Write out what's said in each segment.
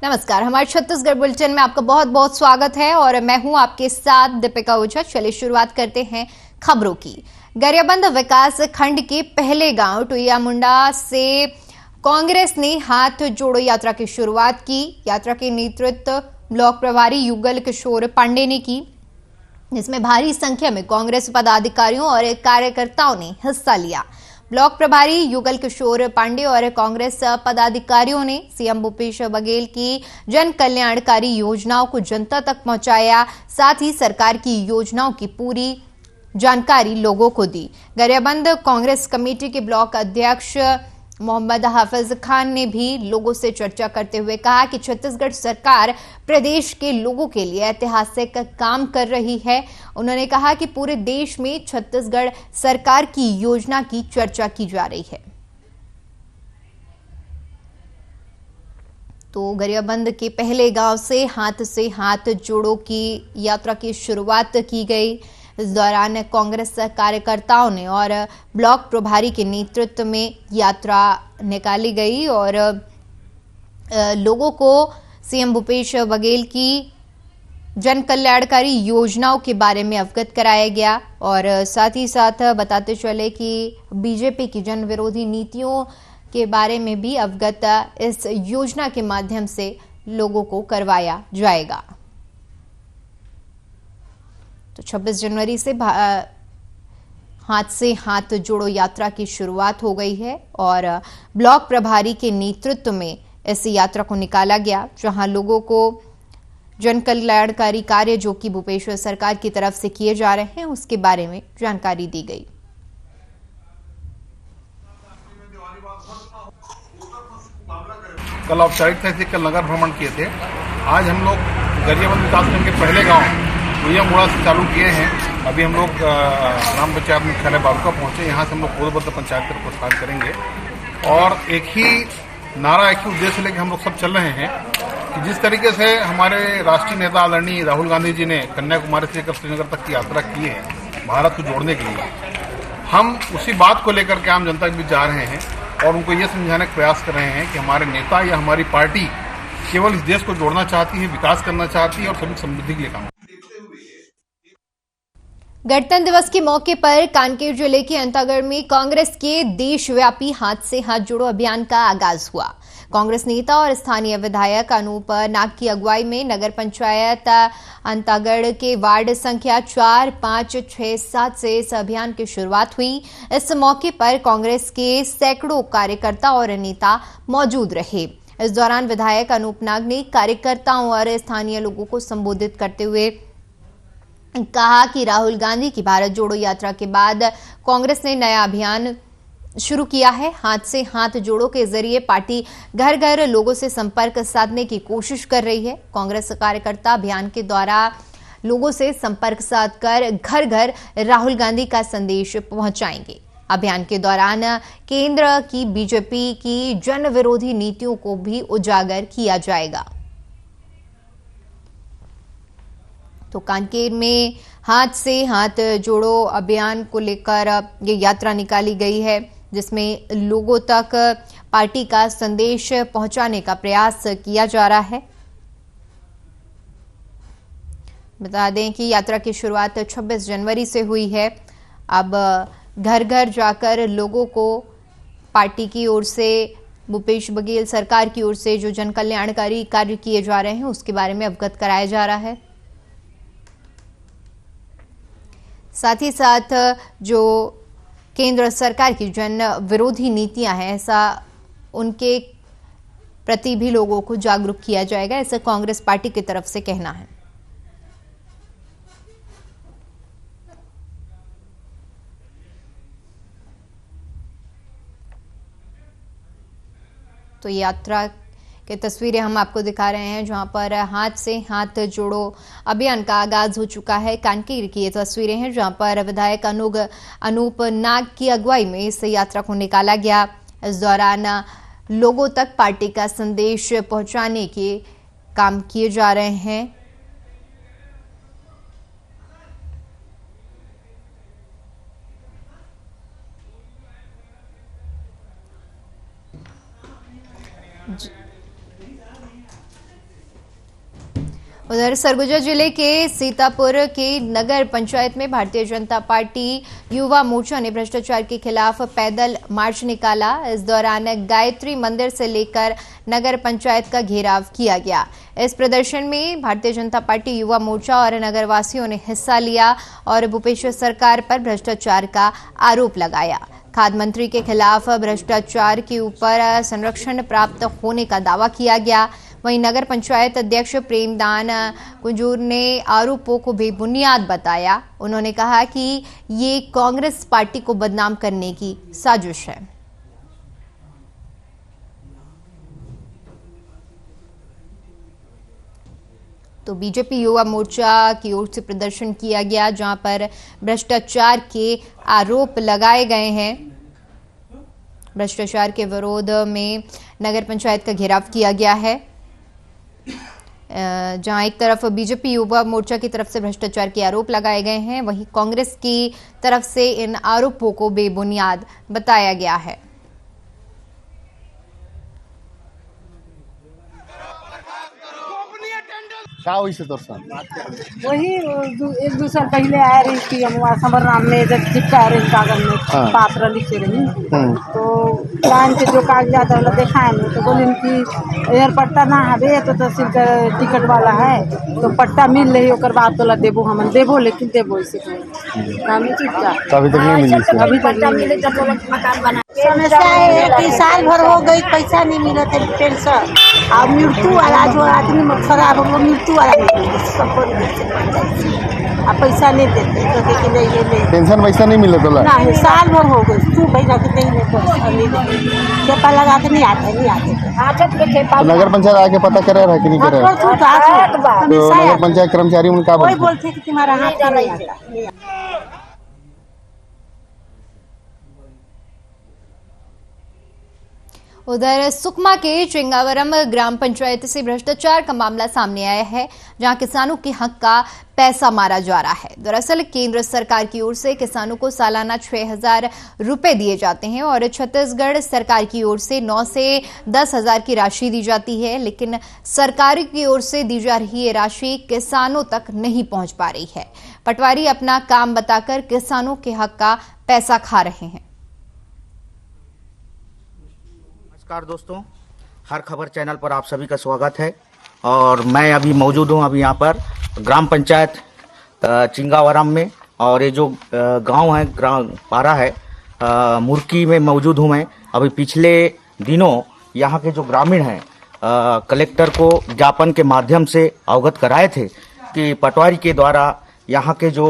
नमस्कार, हमारे छत्तीसगढ़ बुलेटिन में आपका बहुत बहुत स्वागत है और मैं हूं आपके साथ दीपिका ओझा। चलिए शुरुआत करते हैं खबरों की। गरियाबंद विकास खंड के पहले गांव टुईया मुंडा से कांग्रेस ने हाथ जोड़ो यात्रा की शुरुआत की। यात्रा के नेतृत्व ब्लॉक प्रभारी युगल किशोर पांडे ने की, जिसमें भारी संख्या में कांग्रेस पदाधिकारियों और कार्यकर्ताओं ने हिस्सा लिया। ब्लॉक प्रभारी युगल किशोर पांडे और कांग्रेस पदाधिकारियों ने सीएम भूपेश बघेल की जन कल्याणकारी योजनाओं को जनता तक पहुंचाया, साथ ही सरकार की योजनाओं की पूरी जानकारी लोगों को दी। गरियाबंद कांग्रेस कमेटी के ब्लॉक अध्यक्ष मोहम्मद हाफिज खान ने भी लोगों से चर्चा करते हुए कहा कि छत्तीसगढ़ सरकार प्रदेश के लोगों के लिए ऐतिहासिक काम कर रही है। उन्होंने कहा कि पूरे देश में छत्तीसगढ़ सरकार की योजना की चर्चा की जा रही है। तो गरियाबंद के पहले गांव से हाथ जोड़ो की यात्रा की शुरुआत की गई। इस दौरान कांग्रेस कार्यकर्ताओं ने और ब्लॉक प्रभारी के नेतृत्व में यात्रा निकाली गई और लोगों को सीएम भूपेश बघेल की जन कल्याणकारी योजनाओं के बारे में अवगत कराया गया और साथ ही साथ बताते चले कि बीजेपी की जन विरोधी नीतियों के बारे में भी अवगत इस योजना के माध्यम से लोगों को करवाया जाएगा। तो 26 जनवरी से हाथ जोड़ो यात्रा की शुरुआत हो गई है और ब्लॉक प्रभारी के नेतृत्व में इस यात्रा को निकाला गया, जहां लोगों को जन कल्याणकारी कार्य जो कि भूपेश सरकार की तरफ से किए जा रहे हैं उसके बारे में जानकारी दी गई। कल औपचारिक से कल नगर भ्रमण किए थे। आज हम लोग गरियाबंद विकासखंड के पहले गांव टुईया मुंडा से चालू किए हैं। अभी हम लोग ग्राम पंचायत मुख्यालय बालुका पहुंचे। यहाँ से हम लोग पूर्वबद्ध पंचायत का प्रसार करेंगे और एक ही नारा, एक ही उद्देश्य लेकर हम लोग सब चल रहे हैं कि जिस तरीके से हमारे राष्ट्रीय नेता आदरणीय राहुल गांधी जी ने कन्याकुमारी से लेकर श्रीनगर तक की यात्रा की है भारत को जोड़ने के लिए, हम उसी बात को लेकर के आम जनता के बीच जा रहे हैं और उनको ये समझाने का प्रयास कर रहे हैं कि हमारे नेता या हमारी पार्टी केवल इस देश को जोड़ना चाहती है, विकास करना चाहती है और सभी समृद्धि के लिए काम। गणतंत्र दिवस के मौके पर कांकेर जिले के अंतागढ़ में कांग्रेस के देशव्यापी हाथ से हाथ जोड़ो अभियान का आगाज हुआ। कांग्रेस नेता और स्थानीय विधायक अनूप नाग की अगुवाई में नगर पंचायत अंतागढ़ के वार्ड संख्या 4, 5, 6, 7 से इस अभियान की शुरुआत हुई। इस मौके पर कांग्रेस के सैकड़ों कार्यकर्ता और नेता मौजूद रहे। इस दौरान विधायक अनूप नाग ने कार्यकर्ताओं और स्थानीय लोगों को संबोधित करते हुए कहा कि राहुल गांधी की भारत जोड़ो यात्रा के बाद कांग्रेस ने नया अभियान शुरू किया है। हाथ से हाथ जोड़ो के जरिए पार्टी घर घर लोगों से संपर्क साधने की कोशिश कर रही है। कांग्रेस कार्यकर्ता अभियान के द्वारा लोगों से संपर्क साधकर घर घर राहुल गांधी का संदेश पहुंचाएंगे। अभियान के दौरान केंद्र की बीजेपी की जन विरोधी नीतियों को भी उजागर किया जाएगा। तो कांकेर में हाथ से हाथ जोड़ो अभियान को लेकर ये यात्रा निकाली गई है, जिसमें लोगों तक पार्टी का संदेश पहुंचाने का प्रयास किया जा रहा है। बता दें कि यात्रा की शुरुआत 26 जनवरी से हुई है। अब घर घर जाकर लोगों को पार्टी की ओर से, भूपेश बघेल सरकार की ओर से जो जन कल्याणकारी कार्य किए जा रहे हैं उसके बारे में अवगत कराया जा रहा है। साथ ही साथ जो केंद्र सरकार की जन विरोधी नीतियां हैं, ऐसा उनके प्रति भी लोगों को जागरूक किया जाएगा, ऐसा कांग्रेस पार्टी की तरफ से कहना है। तो यात्रा की तस्वीरें हम आपको दिखा रहे हैं, जहां पर हाथ से हाथ जोड़ो अभियान का आगाज हो चुका है। कांकेर की ये तस्वीरें हैं जहां पर विधायक अनूप नाग की अगुवाई में इस यात्रा को निकाला गया। इस दौरान लोगों तक पार्टी का संदेश पहुंचाने के काम किए जा रहे हैं। उधर सरगुजा जिले के सीतापुर की नगर पंचायत में भारतीय जनता पार्टी युवा मोर्चा ने भ्रष्टाचार के खिलाफ पैदल मार्च निकाला। इस दौरान गायत्री मंदिर से लेकर नगर पंचायत का घेराव किया गया। इस प्रदर्शन में भारतीय जनता पार्टी युवा मोर्चा और नगरवासियों ने हिस्सा लिया और भूपेश सरकार पर भ्रष्टाचार का आरोप लगाया। खाद्य मंत्री के खिलाफ भ्रष्टाचार के ऊपर संरक्षण प्राप्त होने का दावा किया गया। वहीं नगर पंचायत अध्यक्ष प्रेमदान कुंजूर ने आरोपों को बेबुनियाद बताया। उन्होंने कहा कि ये कांग्रेस पार्टी को बदनाम करने की साजिश है। तो बीजेपी युवा मोर्चा की ओर से प्रदर्शन किया गया, जहां पर भ्रष्टाचार के आरोप लगाए गए हैं। भ्रष्टाचार के विरोध में नगर पंचायत का घेराव किया गया है, जहां एक तरफ बीजेपी युवा मोर्चा की तरफ से भ्रष्टाचार के आरोप लगाए गए हैं, वहीं कांग्रेस की तरफ से इन आरोपों को बेबुनियाद बताया गया है। क्या हुई से तोर साथ? वही एक दो साल पहले आया रही थी हम वहाँ समर नाम में जब चिपका रही कागज में हाँ। पात्र लिखे रही। तो लाइन के जो कागजात वाला दिखाए नहीं तो बोले कि यार पट्टा ना हवे तो सिर्फ टिकट वाला है तो पट्टा मिल रही ओकर बाद तो देबो हम देबो लेकिन देबो इसे काम चुपचाप तो अभी तक नहीं मिली से? अभी तक नहीं मिले जब मकान बना। समस्या है कि साल भर हो गई पैसा नहीं मिला थे पेंशन और मृत्यु वाला जो आदमी खराब हो मृत्यु वाला अब पैसा नहीं देते तो कि नहीं ये नहीं पेंशन वैसा नहीं मिले तोला? नहीं साल भर हो गई तू पैसा के नहीं पैसा नहीं देते खेपा लगा के नहीं आते तो नगर पंचायत आके पता करे रहा कि नहीं करे रहा? तो नगर पंचायत कर्मचारी उन्हें क्या कोई बोलते? बोलते कि तुम्हारा हाथ नहीं आता। उधर सुकमा के चिंगावरम ग्राम पंचायत से भ्रष्टाचार का मामला सामने आया है, जहां किसानों के हक का पैसा मारा जा रहा है। दरअसल केंद्र सरकार की ओर से किसानों को सालाना 6,000 रुपए दिए जाते हैं और छत्तीसगढ़ सरकार की ओर से 9 से 10,000 की राशि दी जाती है, लेकिन सरकार की ओर से दी जा रही ये राशि किसानों तक नहीं पहुंच पा रही है। पटवारी अपना काम बताकर किसानों के हक का पैसा खा रहे हैं। नमस्कार दोस्तों, हर खबर चैनल पर आप सभी का स्वागत है। और मैं अभी मौजूद हूं अभी यहाँ पर ग्राम पंचायत चिंगावरम में, और ये जो गांव है ग्राम पारा है मुर्की में मौजूद हूं मैं। अभी पिछले दिनों यहाँ के जो ग्रामीण हैं कलेक्टर को ज्ञापन के माध्यम से अवगत कराए थे कि पटवारी के द्वारा यहाँ के जो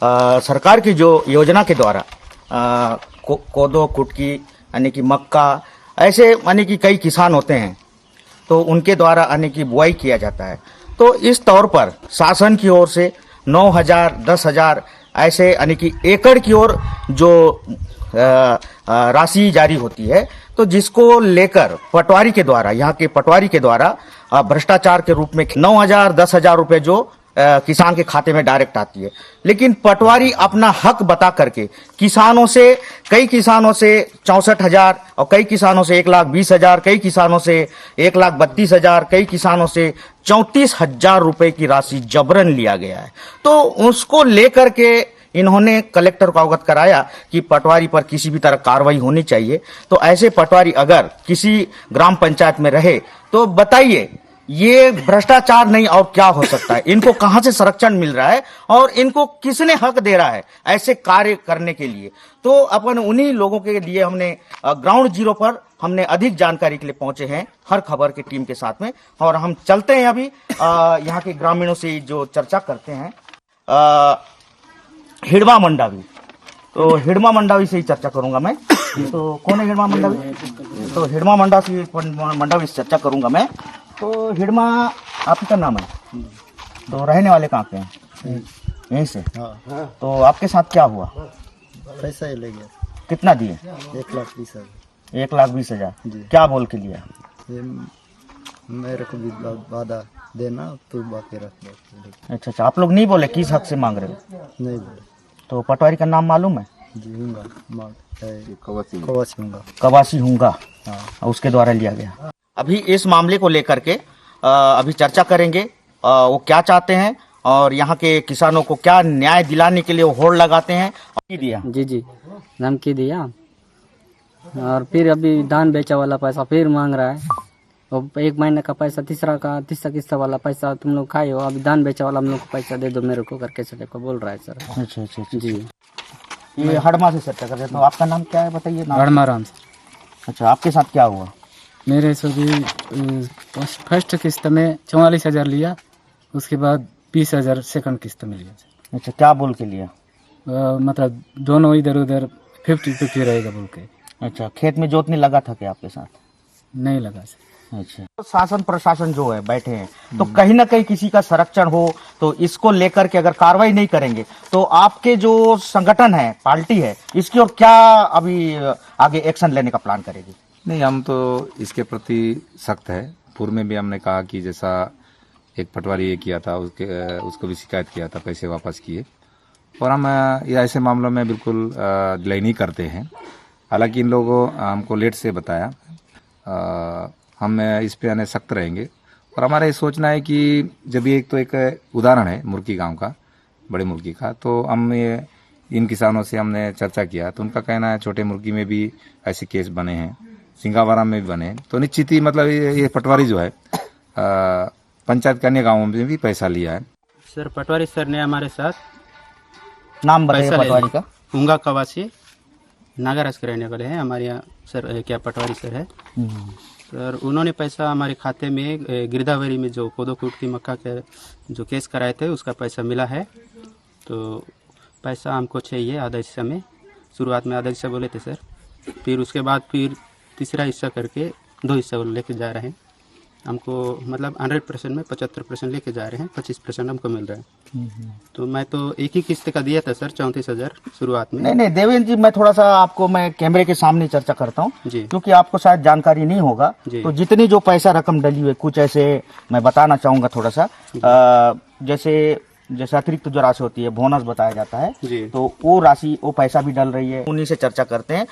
सरकार की जो योजना के द्वारा कोदो कुटकी यानी कि मक्का ऐसे यानी कि कई किसान होते हैं तो उनके द्वारा यानी कि बुआई किया जाता है। तो इस तौर पर शासन की ओर से 9,000 10,000 ऐसे यानी कि एकड़ की ओर जो राशि जारी होती है, तो जिसको लेकर पटवारी के द्वारा यहाँ के पटवारी के द्वारा भ्रष्टाचार के रूप में 9,000 10,000 रुपए जो किसान के खाते में डायरेक्ट आती है। लेकिन पटवारी अपना हक बता करके किसानों से कई किसानों से 64,000 और कई किसानों से 1,20,000, कई किसानों से 1,32,000, कई किसानों से 34,000 रुपए की राशि जबरन लिया गया है। तो उसको लेकर के इन्होंने कलेक्टर को अवगत कराया कि पटवारी पर किसी भी तरह कार्रवाई होनी चाहिए। तो ऐसे पटवारी अगर किसी ग्राम पंचायत में रहे तो बताइए ये भ्रष्टाचार नहीं और क्या हो सकता है? इनको कहां से संरक्षण मिल रहा है और इनको किसने हक दे रहा है ऐसे कार्य करने के लिए? तो अपन उन्हीं लोगों के लिए हमने ग्राउंड जीरो पर हमने अधिक जानकारी के लिए पहुंचे हैं हर खबर की टीम के साथ में, और हम चलते हैं अभी यहाँ के ग्रामीणों से जो चर्चा करते हैं। हिड़मा मंडावी, तो हिड़मा मंडावी से ही चर्चा करूंगा मैं। तो कौन है हिड़मा मंडावी? तो हिड़मा मंडावी से चर्चा करूंगा मैं। तो हिड़मा आपका नाम है, तो रहने वाले कहाँ के हैं? यहीं से। तो आपके साथ क्या हुआ? पैसा ही ले गया। कितना दिए? 1,20,000। 1,20,000 जी। क्या बोल के लिया? मेरे को भी वादा देना तो बाकी रख दो। अच्छा, आप लोग नहीं बोले किस हक से मांग रहे हो? नहीं बोले तो पटवारी का नाम मालूम है? जी हूँगा कवासी हूँगा, उसके द्वारा लिया गया। अभी इस मामले को लेकर के अभी चर्चा करेंगे वो क्या चाहते हैं और यहाँ के किसानों को क्या न्याय दिलाने के लिए वो होड़ लगाते हैं। दिया जी धमकी दिया और फिर अभी धान बेचा वाला पैसा फिर मांग रहा है। और 1 महीने का पैसा तीसरा किस्त वाला पैसा तुम लोग खाए हो, अभी धान बेचा वाला हम लोग को पैसा दे दो मेरे को करके चले को बोल रहा है सर। अच्छा जी ये हड़मा से चर्चा कर रहे तो आपका नाम क्या है बताइए। हड़मा राम से। अच्छा आपके साथ क्या हुआ। मेरे से भी फर्स्ट किस्त में 44,000 लिया, उसके बाद 20,000 सेकंड किस्त में लिया। अच्छा क्या बोल के लिया। मतलब दोनों इधर उधर 50-50 रहेगा बोल के। अच्छा खेत में जोतने लगा था क्या आपके साथ। नहीं लगा सर। अच्छा तो शासन प्रशासन जो है बैठे हैं तो कहीं ना कहीं किसी का संरक्षण हो तो इसको लेकर के अगर कार्रवाई नहीं करेंगे तो आपके जो संगठन है पार्टी है इसकी ओर क्या अभी आगे एक्शन लेने का प्लान करेगी। नहीं, हम तो इसके प्रति सख्त है। पूर्व में भी हमने कहा कि जैसा एक पटवारी ये किया था उसको भी शिकायत किया था, पैसे वापस किए और हम ऐसे मामलों में बिल्कुल डिले नहीं करते हैं। हालांकि इन लोगों हमको लेट से बताया, हम इस पे आने सख्त रहेंगे। और हमारा ये सोचना है कि जब ये एक उदाहरण है मुर्गी गांव का, बड़े मुर्गी का, तो हम इन किसानों से हमने चर्चा किया तो उनका कहना है छोटे मुर्गी में भी ऐसे केस बने हैं, सिंगावारा में भी बने हैं। तो निश्चित ही मतलब ये पटवारी जो है पंचायत के अन्य गाँवों में भी पैसा लिया है। सर पटवारी सर ने हमारे साथ नाम बताइए पटवारी का। उंगा कवासी नागाराज के रहने वाले हैं हमारे यहाँ सर। क्या पटवारी सर है सर। उन्होंने पैसा हमारे खाते में गिरदावरी में जो कोदो कुटकी मक्का के जो केस कराए थे उसका पैसा मिला है। तो पैसा हमको चाहिए आधा हिस्सा में। शुरुआत में आधा हिस्सा बोले थे सर, फिर उसके बाद फिर तीसरा हिस्सा करके 2 हिस्सा लेके जा रहे हैं। हमको मतलब 100% में 75% लेके जा रहे हैं, 25% हमको मिल रहा है। तो मैं तो एक ही किस्त का दिया था सर 34,000 शुरुआत में। नहीं देवेंद्र जी, मैं थोड़ा सा आपको मैं कैमरे के सामने चर्चा करता हूँ क्योंकि आपको शायद जानकारी नहीं होगा। तो जितनी जो पैसा रकम डली हुई कुछ ऐसे मैं बताना चाहूंगा थोड़ा सा। जैसे अतिरिक्त जो राशि होती है बोनस बताया जाता है तो वो राशि वो पैसा भी डल रही है। उन्हीं से चर्चा करते हैं।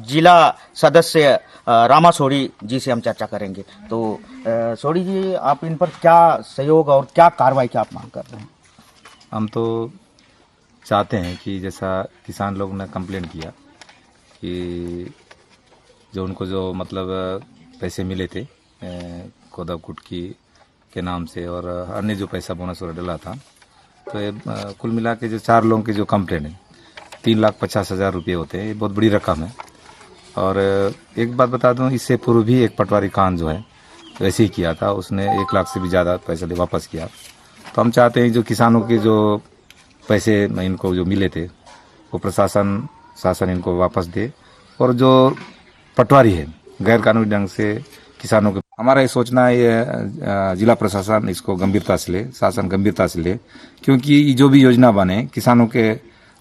जिला सदस्य रामा सोड़ी जी से हम चर्चा करेंगे। तो सोड़ी जी, आप इन पर क्या सहयोग और क्या कार्रवाई की आप मांग कर रहे हैं। हम तो चाहते हैं कि जैसा किसान लोग ने कंप्लेंट किया कि जो उनको जो मतलब पैसे मिले थे कोदा कुटकी के नाम से और अन्य जो पैसा बोनस वगैरह डला था, तो ये कुल मिला के जो 4 लोगों की जो कंप्लेंट है 3,50,000 रुपये होते हैं। ये बहुत बड़ी रकम है। और एक बात बता दूं, इससे पूर्व भी एक पटवारी खान जो है तो ऐसे ही किया था, उसने 1 लाख से भी ज़्यादा पैसा वापस किया। तो हम चाहते हैं जो किसानों के जो पैसे इनको जो मिले थे वो शासन इनको वापस दे और जो पटवारी है गैर कानूनी ढंग से किसानों के, हमारा ये सोचना है ये जिला प्रशासन इसको गंभीरता से ले, शासन गंभीरता से ले, क्योंकि जो भी योजना बने किसानों के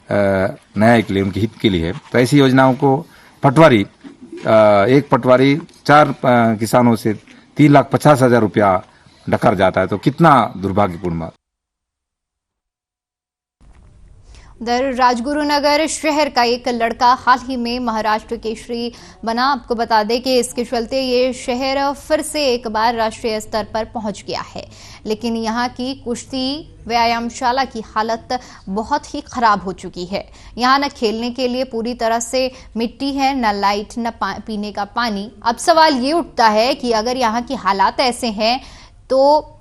न्याय के लिए, उनके हित के लिए है। तो ऐसी योजनाओं को पटवारी एक पटवारी 4 किसानों से 3,50,000 रुपया डकर जाता है, तो कितना दुर्भाग्यपूर्ण बात। उधर राजगुरुनगर शहर का एक लड़का हाल ही में महाराष्ट्र केसरी बना। आपको बता दें कि इसके चलते ये शहर फिर से एक बार राष्ट्रीय स्तर पर पहुंच गया है। लेकिन यहाँ की कुश्ती व्यायामशाला की हालत बहुत ही खराब हो चुकी है। यहाँ न खेलने के लिए पूरी तरह से मिट्टी है, न लाइट, न पीने का पानी। अब सवाल ये उठता है कि अगर यहाँ की हालात ऐसे हैं तो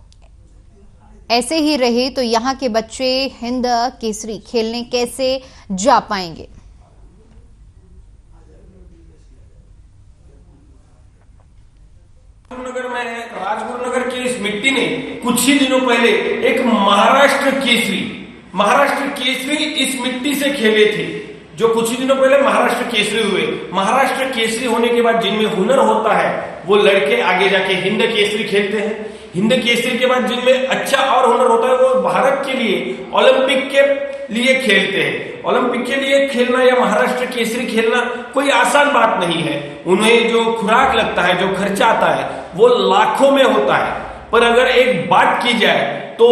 ऐसे ही रहे तो यहाँ के बच्चे हिंद केसरी खेलने कैसे जा पाएंगे। राजगुरुनगर की इस मिट्टी ने कुछ ही दिनों पहले एक महाराष्ट्र केसरी इस मिट्टी से खेले थे, जो कुछ ही दिनों पहले महाराष्ट्र केसरी हुए। महाराष्ट्र केसरी होने के बाद जिनमें हुनर होता है वो लड़के आगे जाके हिंद केसरी खेलते हैं। हिंद केसरी के बाद जिनमें अच्छा और हुनर होता है वो भारत के लिए ओलंपिक के लिए खेलते हैं। ओलंपिक के लिए खेलना या महाराष्ट्र केसरी खेलना कोई आसान बात नहीं है। उन्हें जो खुराक लगता है, जो खर्चा आता है वो लाखों में होता है। पर अगर एक बात की जाए तो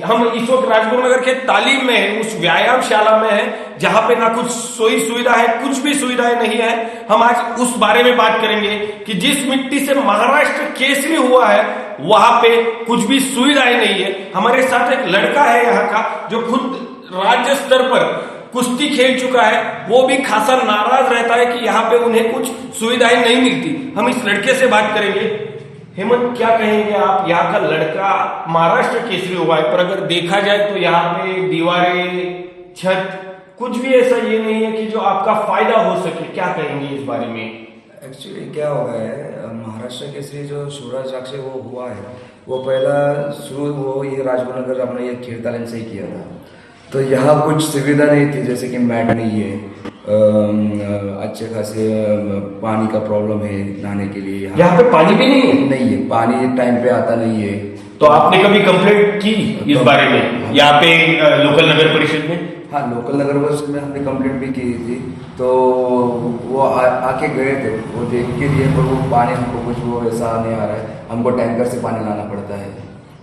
हम इस वक्त राजगुरुनगर के तालीम में है, उस व्यायामशाला में है जहां पे ना कुछ सोई सुविधा है, कुछ भी सुविधाएं नहीं है। हम आज उस बारे में बात करेंगे कि जिस मिट्टी से महाराष्ट्र केसरी हुआ है वहां पे कुछ भी सुविधाएं नहीं है। हमारे साथ एक लड़का है यहाँ का जो खुद राज्य स्तर पर कुश्ती खेल चुका है, वो भी खासा नाराज रहता है कि यहाँ पे उन्हें कुछ सुविधाएं नहीं मिलती। हम इस लड़के से बात करेंगे। हेमंत, क्या कहेंगे आप? यहाँ का लड़का महाराष्ट्र केसरी हुआ है, पर अगर देखा जाए तो यहाँ पे दीवारें, छत, कुछ भी ऐसा ये नहीं है कि जो आपका फायदा हो सके। क्या कहेंगे इस बारे में? एक्चुअली क्या हो गया है, महाराष्ट्र केसरी जो शिवराज जागसे वो हुआ है, वो पहला शुरू वो ये राजगुरुनगर हमने ये खेल तालीम से ही किया था। तो यहाँ कुछ सुविधा नहीं थी, जैसे कि मैट नहीं है, अच्छे खासे पानी का प्रॉब्लम है नहाने के लिए। यहाँ पे पानी भी नहीं है? नहीं है, पानी टाइम पे आता नहीं है। तो आपने कभी कंप्लेंट की इस बारे में यहाँ पे लोकल नगर परिषद में? हाँ, लोकल नगर परिषद में हमने कंप्लेंट भी की थी, तो वो आके गए थे, वो देख के लिए, पर वो पानी हमको कुछ वो ऐसा नहीं आ रहा है, हमको टैंकर से पानी लाना पड़ता है।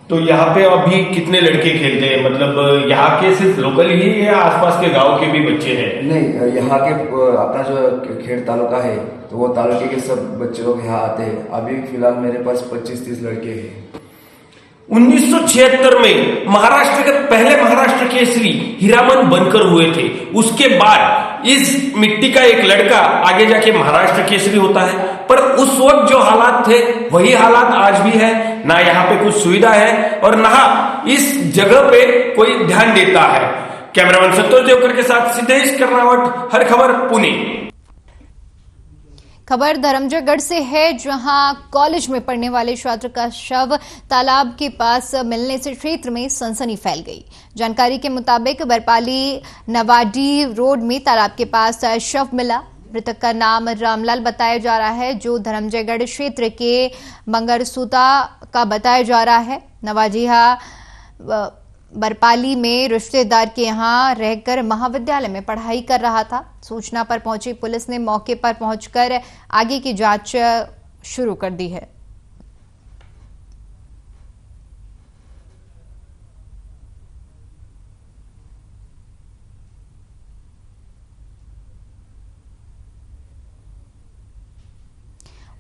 तो यहाँ पे अभी कितने लड़के खेलते हैं? मतलब यहाँ के सिर्फ लोकल ही या आसपास के गांव के भी बच्चे हैं? नहीं, यहाँ के अपना जो खेड़ तालुका है तो वो तालुके के सब बच्चे लोग यहाँ आते हैं। अभी फिलहाल मेरे पास 25-30 लड़के हैं। 1976 में महाराष्ट्र के पहले महाराष्ट्र केसरी हीरामन बनकर हुए थे। उसके बाद इस मिट्टी का एक लड़का आगे जाके महाराष्ट्र केसरी होता है, पर उस वक्त जो हालात थे वही हालात आज भी है। ना यहाँ पे कुछ सुविधा है और ना इस जगह पे कोई ध्यान देता है। कैमरामैन संतोष देवकर के साथ सिद्धेश कर्नावट, हर खबर, पुणे। खबर धर्मजयगढ़ से है, जहां कॉलेज में पढ़ने वाले छात्र का शव तालाब के पास मिलने से क्षेत्र में सनसनी फैल गई। जानकारी के मुताबिक बरपाली नवाडी रोड में तालाब के पास शव मिला। मृतक का नाम रामलाल बताया जा रहा है, जो धर्मजयगढ़ क्षेत्र के मंगरसूता का बताया जा रहा है। नवाजिहा बरपाली में रिश्तेदार के यहां रहकर महाविद्यालय में पढ़ाई कर रहा था। सूचना पर पहुंची पुलिस ने मौके पर पहुंचकर आगे की जांच शुरू कर दी है।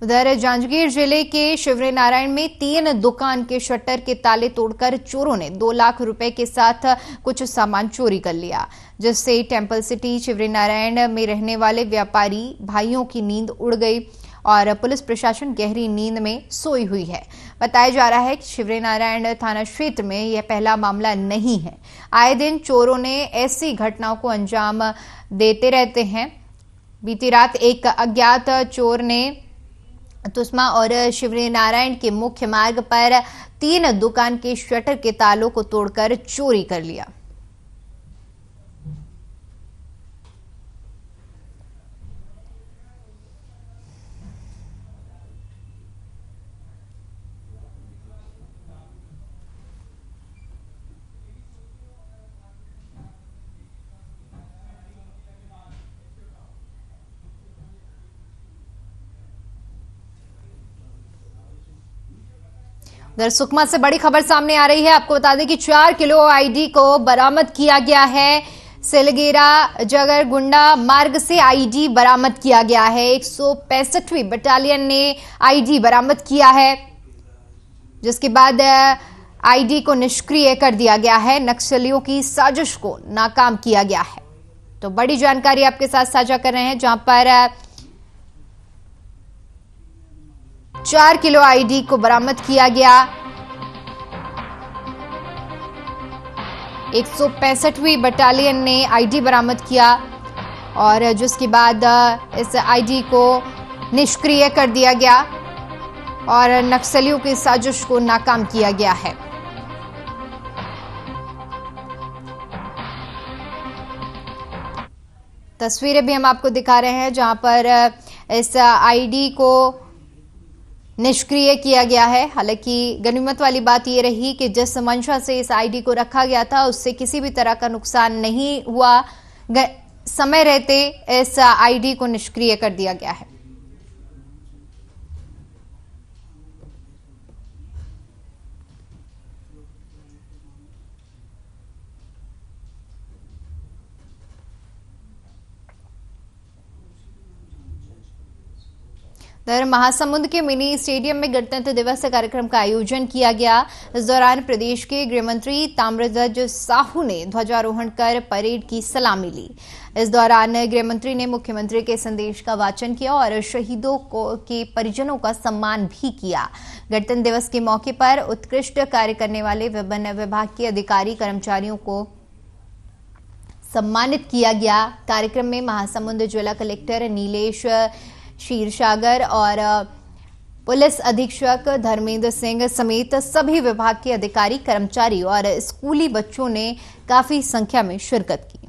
उधर जांजगीर जिले के शिवरी नारायण में 3 दुकान के शटर के ताले तोड़कर चोरों ने 2 लाख रुपए के साथ कुछ सामान चोरी कर लिया, जिससे टेम्पल सिटी शिवरी नारायण में रहने वाले व्यापारी भाइयों की नींद उड़ गई और पुलिस प्रशासन गहरी नींद में सोई हुई है। बताया जा रहा है कि शिवरी नारायण थाना क्षेत्र में यह पहला मामला नहीं है। आए दिन चोरों ने ऐसी घटनाओं को अंजाम देते रहते हैं। बीती रात एक अज्ञात चोर ने तुस्मा और शिवरी नारायण के मुख्य मार्ग पर 3 दुकान के शटर के तालों को तोड़कर चोरी कर लिया। उधर सुकमा से बड़ी खबर सामने आ रही है। आपको बता दें कि 4 किलो आईडी को बरामद किया गया है। सिलगेरा जगरगुंडा मार्ग से आईडी बरामद किया गया है। 165वीं बटालियन ने आईडी बरामद किया है, जिसके बाद आईडी को निष्क्रिय कर दिया गया है। नक्सलियों की साजिश को नाकाम किया गया है। तो बड़ी जानकारी आपके साथ साझा कर रहे हैं, जहां पर 4 किलो आईडी को बरामद किया गया। 165वीं बटालियन ने आईडी बरामद किया और जिसके बाद इस आईडी को निष्क्रिय कर दिया गया और नक्सलियों की साजिश को नाकाम किया गया है। तस्वीरें भी हम आपको दिखा रहे हैं, जहां पर इस आईडी को निष्क्रिय किया गया है। हालांकि गनीमत वाली बात यह रही कि जिस मंशा से इस आईडी को रखा गया था उससे किसी भी तरह का नुकसान नहीं हुआ। समय रहते इस आईडी को निष्क्रिय कर दिया गया है। उधर महासमुंद के मिनी स्टेडियम में गणतंत्र दिवस कार्यक्रम का आयोजन किया गया। इस दौरान प्रदेश के गृह मंत्री ताम्रध्वज साहू ने ध्वजारोहण कर परेड की सलामी ली। इस दौरान गृह मंत्री ने मुख्यमंत्री के संदेश का वाचन किया और शहीदों के परिजनों का सम्मान भी किया। गणतंत्र दिवस के मौके पर उत्कृष्ट कार्य करने वाले विभिन्न विभाग के अधिकारी कर्मचारियों को सम्मानित किया गया। कार्यक्रम में महासमुंद जिला कलेक्टर नीलेश क्षीरसागर और पुलिस अधीक्षक धर्मेंद्र सिंह समेत सभी विभाग के अधिकारी कर्मचारी और स्कूली बच्चों ने काफी संख्या में शिरकत की।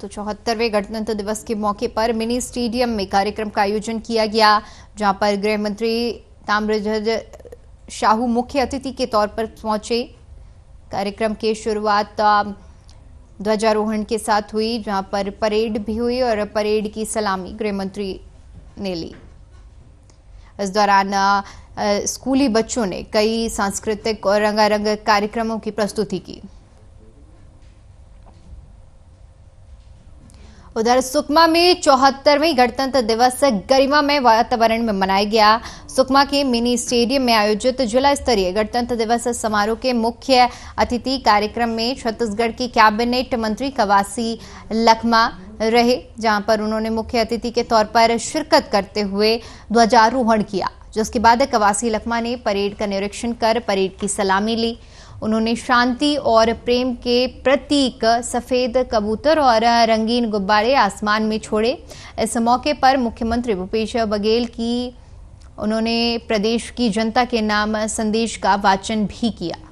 तो 74वें गणतंत्र दिवस के मौके पर मिनी स्टेडियम में कार्यक्रम का आयोजन किया गया, जहां पर गृह मंत्री ताम्रध्वज साहू मुख्य अतिथि के तौर पर पहुंचे। कार्यक्रम की शुरुआत ध्वजारोहण के साथ हुई, जहां पर परेड भी हुई और परेड की सलामी गृह मंत्री ने ली। इस दौरान स्कूली बच्चों ने कई सांस्कृतिक और रंगारंग कार्यक्रमों की प्रस्तुति की। उधर सुकमा में 74वें गणतंत्र दिवस गरिमामय वातावरण में मनाया गया। सुकमा के मिनी स्टेडियम में आयोजित जिला स्तरीय गणतंत्र दिवस समारोह के मुख्य अतिथि कार्यक्रम में छत्तीसगढ़ के कैबिनेट मंत्री कवासी लखमा रहे, जहां पर उन्होंने मुख्य अतिथि के तौर पर शिरकत करते हुए ध्वजारोहण किया। जिसके बाद कवासी लखमा ने परेड का निरीक्षण कर परेड की सलामी ली। उन्होंने शांति और प्रेम के प्रतीक सफेद कबूतर और रंगीन गुब्बारे आसमान में छोड़े। इस मौके पर मुख्यमंत्री भूपेश बघेल की उन्होंने प्रदेश की जनता के नाम संदेश का वाचन भी किया।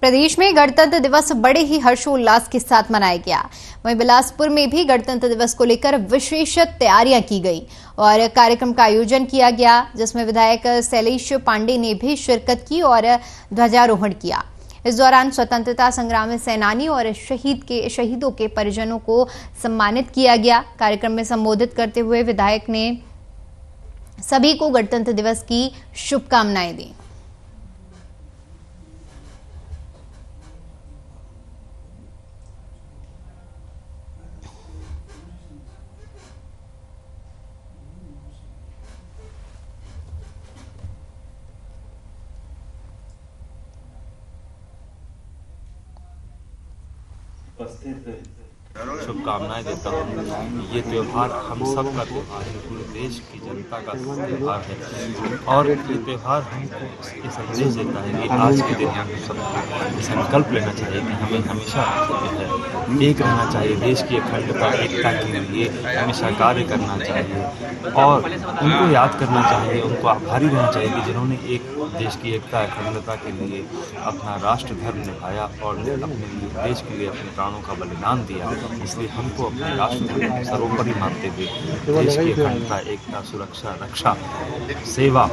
प्रदेश में गणतंत्र दिवस बड़े ही हर्षोल्लास के साथ मनाया गया। वहीं बिलासपुर में भी गणतंत्र दिवस को लेकर विशेष तैयारियां की गई और कार्यक्रम का आयोजन किया गया, जिसमें विधायक शैलेश पांडे ने भी शिरकत की और ध्वजारोहण किया। इस दौरान स्वतंत्रता संग्राम सेनानी और शहीदों के परिजनों को सम्मानित किया गया। कार्यक्रम में संबोधित करते हुए विधायक ने सभी को गणतंत्र दिवस की शुभकामनाएं दी। शुभकामनाएं देता हूँ। ये त्यौहार हम सब का त्यौहार है, पूरे देश की जनता का त्यौहार है और ये त्यौहार हमको ये संदेश देता है कि आज के दिन हम सबको संकल्प लेना चाहिए कि हमें हमेशा एक रहना चाहिए, देश की अखंडता एकता के लिए हमेशा कार्य करना चाहिए और उनको याद करना चाहिए, उनको आभारी रहना चाहिए कि जिन्होंने एक देश की एकता अखंडता के लिए अपना राष्ट्र धर्म निभाया और अपने देश के लिए अपने प्राणों का बलिदान दिया। इसलिए हमको अपने राष्ट्र धर्म को सर्वोपरि मानते हुए देश की अखंडता एकता सुरक्षा रक्षा सेवा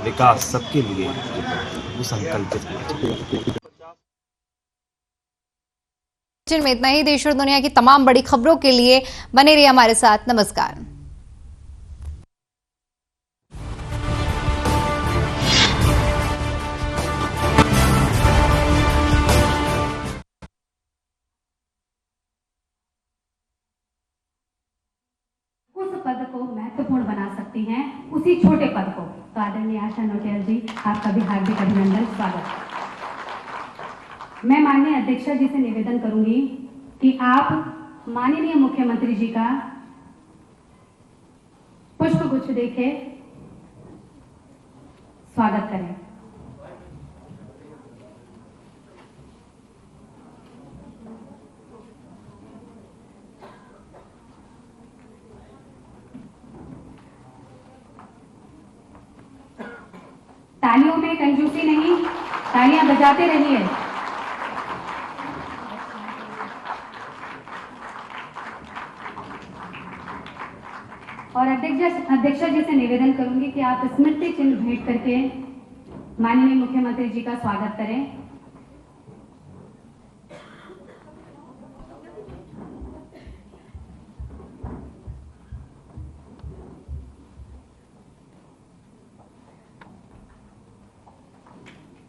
विकास सबके लिए वो संकल्पित होना चाहिए। में इतना ही। देश और दुनिया की तमाम बड़ी खबरों के लिए बने रहिए हमारे साथ। नमस्कार। उस पद को महत्वपूर्ण बना सकती हैं, उसी छोटे पद को। तो आदरणीय आशा नोटियाल जी, आपका भी हार्दिक अभिनंदन, स्वागत। मैं माननीय अध्यक्षा जी से निवेदन करूंगी कि आप माननीय मुख्यमंत्री जी का पुष्पगुच्छ देके स्वागत करें। तालियों में कंजूसी नहीं। तालियां बजाते रहिए। और अध्यक्षा जी से निवेदन करूंगी कि आप स्मृति चिन्ह भेंट करके माननीय मुख्यमंत्री जी का स्वागत करें।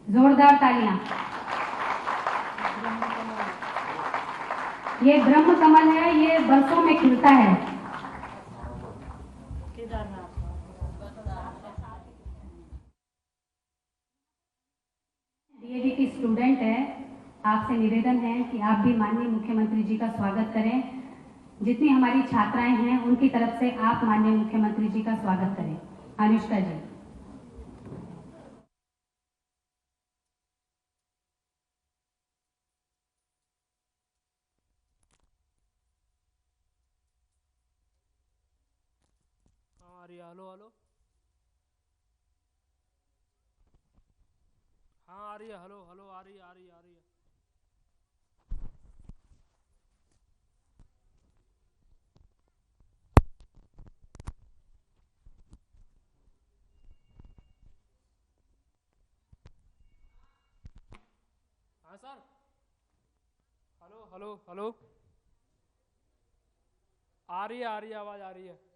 जोरदार तालियां। ये ब्रह्म कमल है, ये बरसों में खिलता है। डीएवी की स्टूडेंट है, आपसे निवेदन है कि आप भी माननीय मुख्यमंत्री जी का स्वागत करें। जितनी हमारी छात्राएं हैं उनकी तरफ से आप माननीय मुख्यमंत्री जी का स्वागत करें। अनुष्का जी। हेलो हेलो, हाँ आ रही है। हेलो हेलो, आ रही है आ रही है आ रही है। हाँ सर, हेलो हेलो हेलो, आ रही है आवाज़ आ रही है।